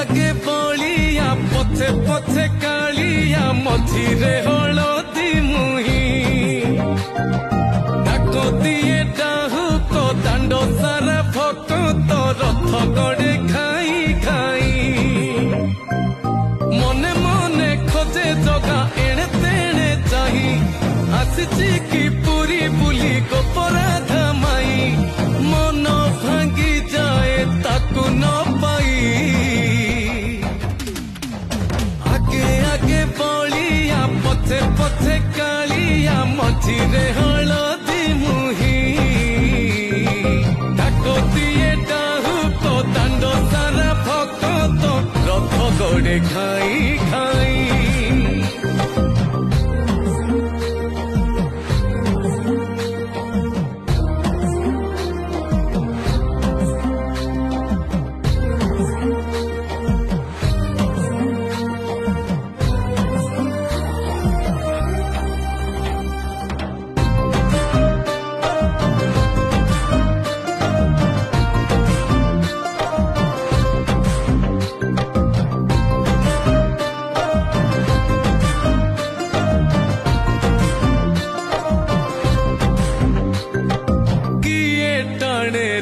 आगे बलिया पथे पथे कालिया मझिरे हलदी मुही डाक दिए डाहु को दांड सारा भक्त रथ गड़े खाई खाई मने मने खोजे जगा एणे तेणे चाही आसिची की पूरी बुली गोपराधा माई मन भांगी जाए ताकू न पाई आगे आगे बलिया पथे पथे कालिया मझिरे हलदी मुही डाक दिए डाहु को दांड सारा भक्त रथ गड़े खाई खाई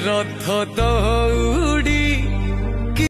रथ